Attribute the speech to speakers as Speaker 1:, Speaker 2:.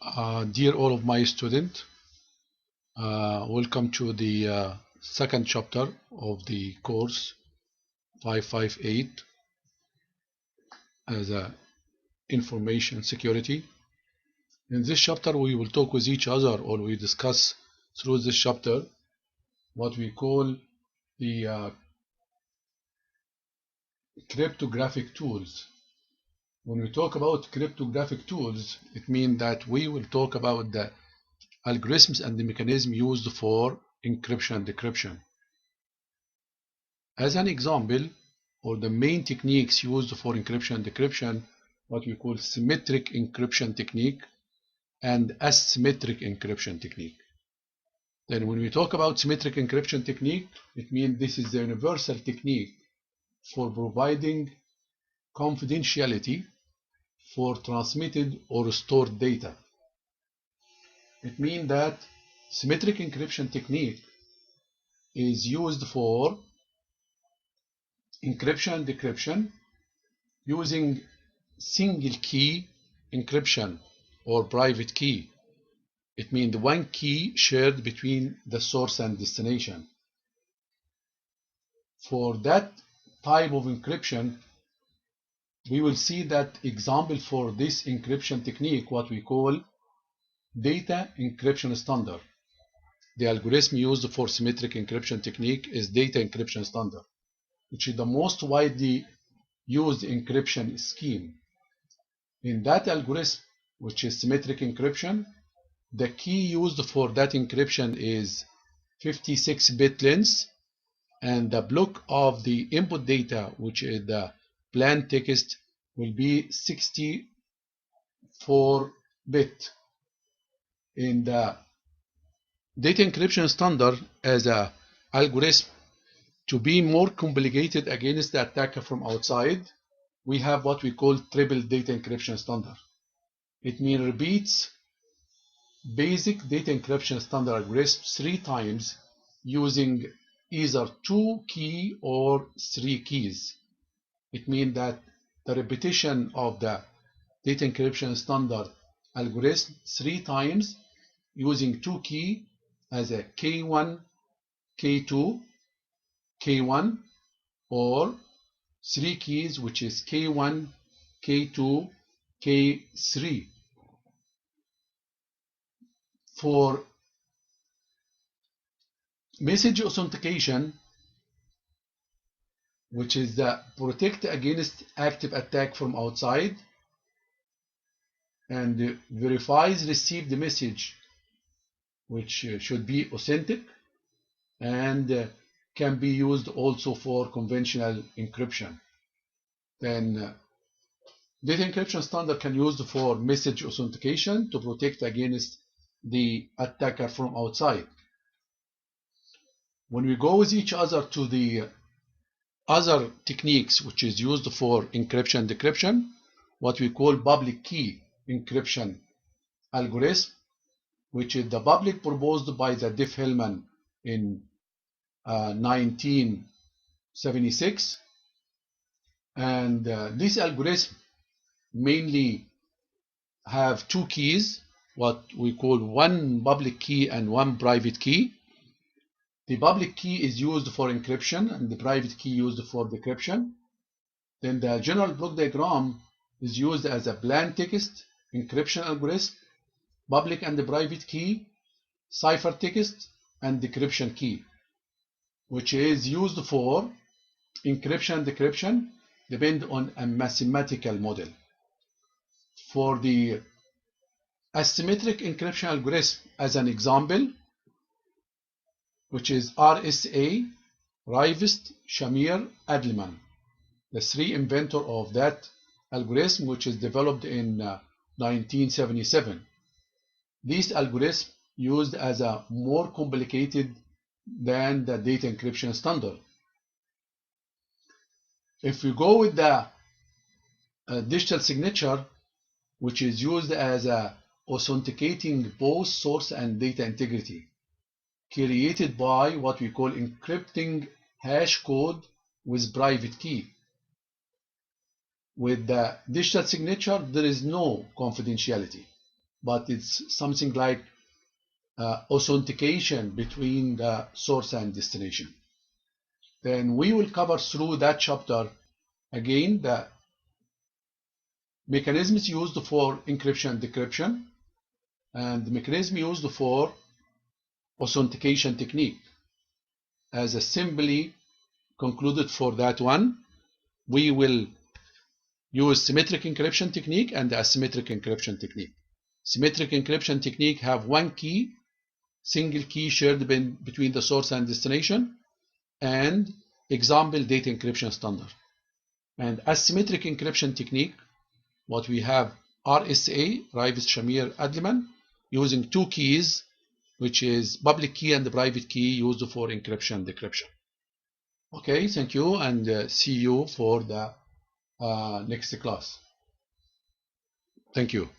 Speaker 1: Dear all of my students, welcome to the second chapter of the course 558 as information security. In this chapter, we will talk with each other, or we discuss through this chapter what we call the cryptographic tools. When we talk about cryptographic tools, it means that we will talk about the algorithms and the mechanism used for encryption and decryption. As an example, or the main techniques used for encryption and decryption, what we call symmetric encryption technique and asymmetric encryption technique. Then when we talk about symmetric encryption technique, it means this is the universal technique for providing confidentiality for transmitted or stored data. It means that symmetric encryption technique is used for encryption and decryption using single key encryption or private key. It means one key shared between the source and destination. For that type of encryption, we will see that example for this encryption technique, what we call data encryption standard. The algorithm used for symmetric encryption technique is data encryption standard, which is the most widely used encryption scheme. In that algorithm, which is symmetric encryption, the key used for that encryption is 56-bit length, and the block of the input data, which is the plain text, will be 64-bit. In the data encryption standard as an algorithm, to be more complicated against the attacker from outside, we have what we call triple data encryption standard. It means repeats basic data encryption standard algorithm 3 times using either 2 keys or 3 keys. It means that the repetition of the data encryption standard algorithm 3 times using 2 keys as a K1, K2, K1, or 3 keys, which is K1, K2, K3. For message authentication, which is the protect against active attack from outside and verifies received message, which should be authentic and can be used also for conventional encryption. Then data encryption standard can be used for message authentication to protect against the attacker from outside. When we go with each other to the other techniques which is used for encryption and decryption, what we call public key encryption algorithm, which is the public proposed by the Diffie-Hellman in 1976. And this algorithm mainly have 2 keys, what we call one public key and one private key. The public key is used for encryption and the private key used for decryption. Then the general block diagram is used as a plain text encryption algorithm, public and the private key, ciphertext, and decryption key, which is used for encryption and decryption depend on a mathematical model. For the asymmetric encryption algorithm, as an example, which is RSA, Rivest, Shamir, Adleman, the 3 inventors of that algorithm, which is developed in 1977. This algorithm used as a more complicated than the data encryption standard. If we go with the digital signature, which is used as a authenticating both source and data integrity, created by what we call encrypting hash code with private key. With the digital signature, there is no confidentiality. but it's something like authentication between the source and destination. Then we will cover through that chapter again the mechanisms used for encryption and decryption, and the mechanism used for authentication technique. As a simply concluded for that one, we will use symmetric encryption technique and asymmetric encryption technique. Symmetric encryption technique have one key, single key shared between the source and destination, and example data encryption standard. And asymmetric encryption technique, what we have RSA, Rivest Shamir Adleman, using two keys, which is public key and the private key used for encryption and decryption. Okay, thank you, and see you for the next class. Thank you.